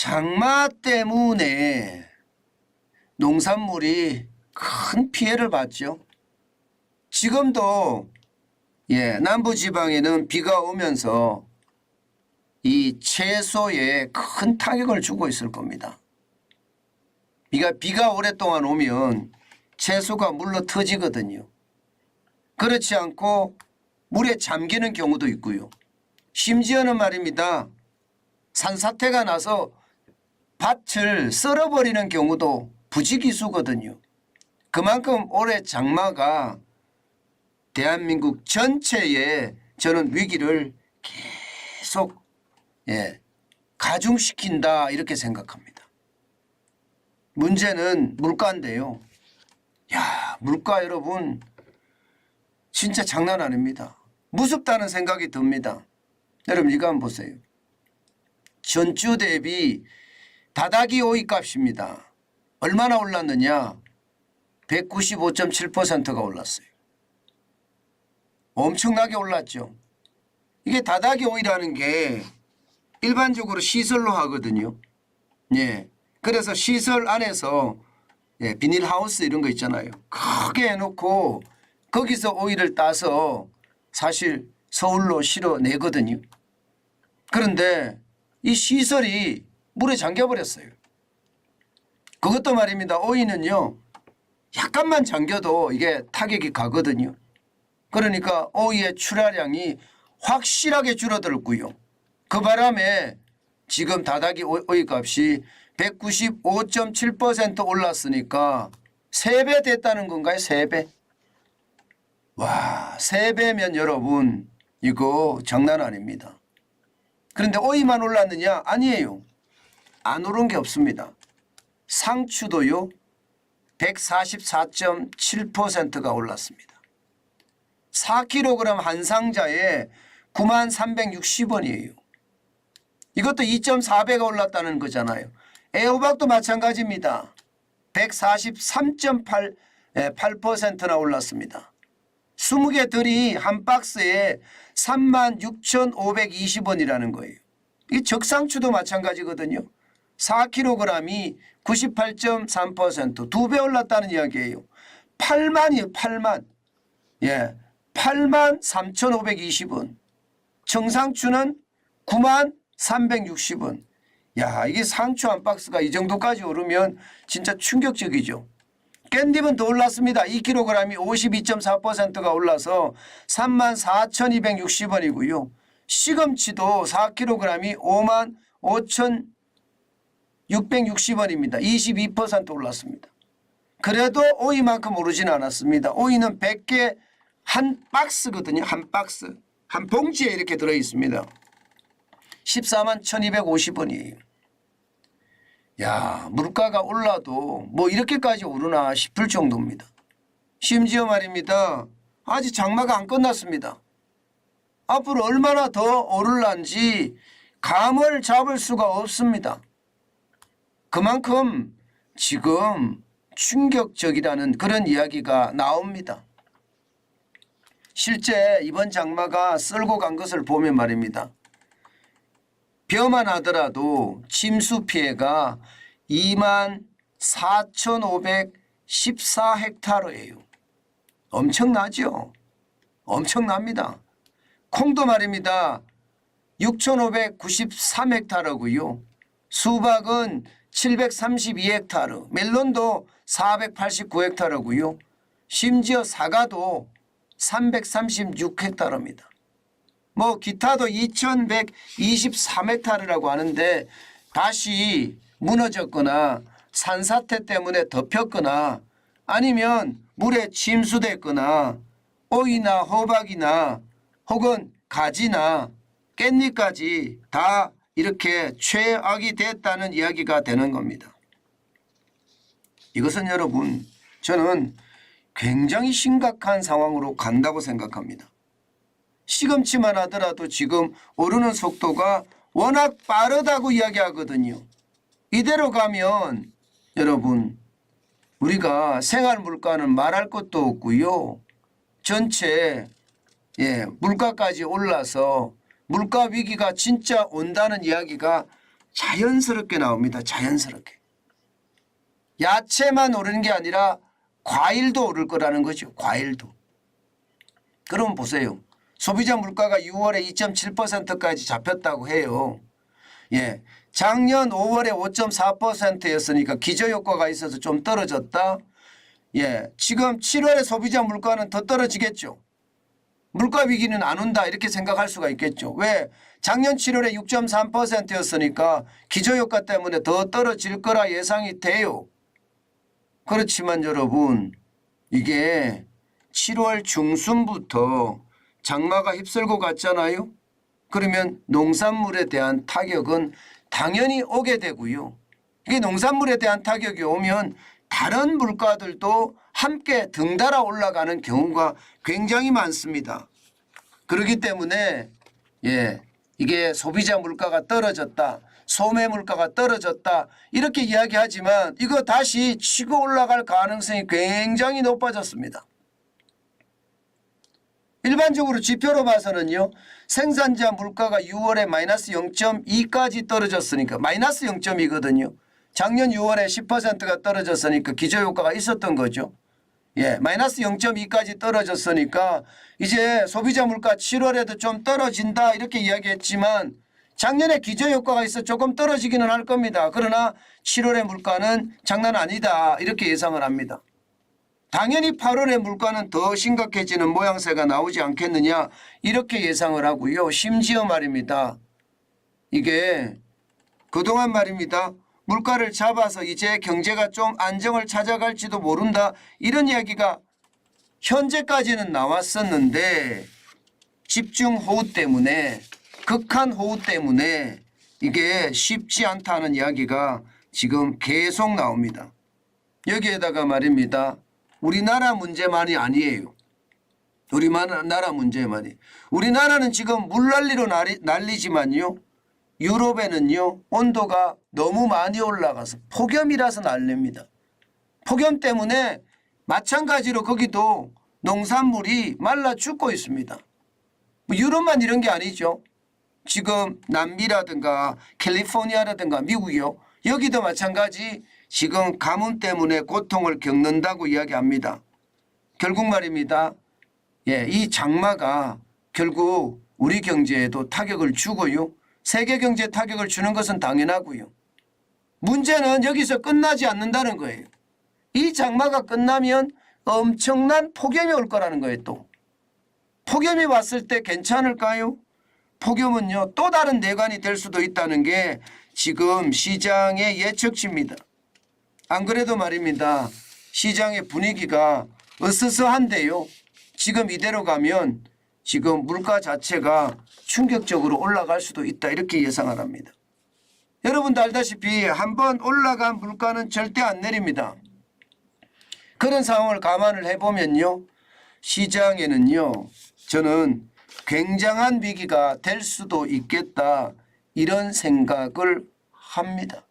장마 때문에 농산물이 큰 피해를 봤죠. 지금도 남부지방에는 비가 오면서 이 채소에 큰 타격을 주고 있을 겁니다. 비가 오랫동안 오면 채소가 물러 터지거든요. 그렇지 않고 물에 잠기는 경우도 있고요. 심지어는 말입니다. 산사태가 나서 밭을 썰어버리는 경우도 부지기수거든요. 그만큼 올해 장마가 대한민국 전체에 저는 위기를 계속 가중시킨다 이렇게 생각합니다. 문제는 물가인데요. 물가 여러분 진짜 장난 아닙니다. 무섭다는 생각이 듭니다. 여러분 이거 한번 보세요. 전주 대비 다다기 오이 값입니다. 얼마나 올랐느냐? 195.7%가 올랐어요. 엄청나게 올랐죠. 이게 다다기 오이라는 게 일반적으로 시설로 하거든요. 그래서 시설 안에서 비닐하우스 이런 거 있잖아요. 크게 해놓고 거기서 오이를 따서 사실 서울로 실어내거든요. 그런데 이 시설이 물에 잠겨버렸어요. 그것도 말입니다. 오이는요. 약간만 잠겨도 이게 타격이 가거든요. 그러니까 오이의 출하량이 확실하게 줄어들었고요. 그 바람에 지금 다다기 오이 값이 195.7% 올랐으니까 3배 됐다는 건가요? 3배? 와, 3배면 여러분 이거 장난 아닙니다. 그런데 오이만 올랐느냐? 아니에요. 안 오른 게 없습니다. 상추도요. 144.7%가 올랐습니다. 4kg 한 상자에 93,360원이에요. 이것도 2.4배가 올랐다는 거잖아요. 애호박도 마찬가지입니다. 143.8%나 올랐습니다. 20개 들이 한 박스에 36,520원이라는 거예요. 이 적상추도 마찬가지거든요. 4kg이 98.3% 2배 올랐다는 이야기예요. 8만이에요. 8만. 83,520원. 청상추는 93,360원. 이게 상추 한 박스가 이 정도까지 오르면 진짜 충격적이죠. 깻잎은 더 올랐습니다. 2kg이 52.4%가 올라서 34,260원이고요. 시금치도 4kg이 55,660원입니다. 22% 올랐습니다. 그래도 오이만큼 오르진 않았습니다. 오이는 100개 한 박스거든요. 한 박스. 한 봉지에 이렇게 들어있습니다. 141,250원이에요. 물가가 올라도 뭐 이렇게까지 오르나 싶을 정도입니다. 심지어 말입니다. 아직 장마가 안 끝났습니다. 앞으로 얼마나 더 오를란지 감을 잡을 수가 없습니다. 그만큼 지금 충격적이라는 그런 이야기가 나옵니다. 실제 이번 장마가 쓸고 간 것을 보면 말입니다. 벼만 하더라도 침수 피해가 24,514헥타르예요. 엄청나죠? 엄청납니다. 콩도 말입니다. 6,593헥타르고요. 수박은 732헥타르, 멜론도 489헥타르고요. 심지어 사과도 336헥타르입니다. 뭐 기타도 2,123헥타르라고 하는데 다시 무너졌거나 산사태 때문에 덮였거나 아니면 물에 침수됐거나 오이나 호박이나 혹은 가지나 깻잎까지 다 이렇게 최악이 됐다는 이야기가 되는 겁니다. 이것은 여러분 저는 굉장히 심각한 상황으로 간다고 생각합니다. 시금치만 하더라도 지금 오르는 속도가 워낙 빠르다고 이야기하거든요. 이대로 가면 여러분 우리가 생활 물가는 말할 것도 없고요. 전체 물가까지 올라서 물가 위기가 진짜 온다는 이야기가 자연스럽게 나옵니다. 자연스럽게. 야채만 오르는 게 아니라 과일도 오를 거라는 거죠. 과일도. 그럼 보세요. 소비자 물가가 6월에 2.7%까지 잡혔다고 해요. 예, 작년 5월에 5.4%였으니까 기저효과가 있어서 좀 떨어졌다. 예, 지금 7월에 소비자 물가는 더 떨어지겠죠. 물가 위기는 안 온다 이렇게 생각할 수가 있겠죠. 왜? 작년 7월에 6.3%였으니까 기저효과 때문에 더 떨어질 거라 예상이 돼요. 그렇지만 여러분 이게 7월 중순부터 장마가 휩쓸고 갔잖아요. 그러면 농산물에 대한 타격은 당연히 오게 되고요. 이게 농산물에 대한 타격이 오면 다른 물가들도 함께 등달아 올라가는 경우가 굉장히 많습니다. 그렇기 때문에 이게 소비자 물가가 떨어졌다. 소매 물가가 떨어졌다. 이렇게 이야기하지만 이거 다시 치고 올라갈 가능성이 굉장히 높아졌습니다. 일반적으로 지표로 봐서는요. 생산자 물가가 6월에 마이너스 0.2까지 떨어졌으니까 마이너스 0.2거든요. 작년 6월에 10%가 떨어졌으니까 기저효과가 있었던 거죠. 예, 마이너스 0.2까지 떨어졌으니까 이제 소비자 물가 7월에도 좀 떨어진다 이렇게 이야기했지만 작년에 기저효과가 있어 조금 떨어지기는 할 겁니다. 그러나 7월의 물가는 장난 아니다 이렇게 예상을 합니다. 당연히 8월의 물가는 더 심각해지는 모양새가 나오지 않겠느냐 이렇게 예상을 하고요. 심지어 말입니다. 이게 그동안 말입니다. 물가를 잡아서 이제 경제가 좀 안정을 찾아갈지도 모른다 이런 이야기가 현재까지는 나왔었는데 집중호우 때문에 극한 호우 때문에 이게 쉽지 않다는 이야기가 지금 계속 나옵니다. 여기에다가 말입니다. 우리나라 문제만이 아니에요. 우리나라 문제만이. 우리나라는 지금 물난리로 난리지만요. 유럽에는요. 온도가 너무 많이 올라가서 폭염이라서 난립니다. 폭염 때문에 마찬가지로 거기도 농산물이 말라 죽고 있습니다. 유럽만 이런 게 아니죠. 지금 남미라든가 캘리포니아라든가 미국이요. 여기도 마찬가지 지금 가뭄 때문에 고통을 겪는다고 이야기합니다. 결국 말입니다. 이 장마가 결국 우리 경제에도 타격을 주고요. 세계 경제에 타격을 주는 것은 당연하고요. 문제는 여기서 끝나지 않는다는 거예요. 이 장마가 끝나면 엄청난 폭염이 올 거라는 거예요. 또 폭염이 왔을 때 괜찮을까요? 폭염은요 또 다른 내관이 될 수도 있다는 게 지금 시장의 예측치입니다. 안 그래도 말입니다. 시장의 분위기가 으스스한데요. 지금 이대로 가면 지금 물가 자체가 충격적으로 올라갈 수도 있다 이렇게 예상을 합니다. 여러분도 알다시피 한번 올라간 물가는 절대 안 내립니다. 그런 상황을 감안을 해보면요. 시장에는요. 저는 굉장한 위기가 될 수도 있겠다 이런 생각을 합니다.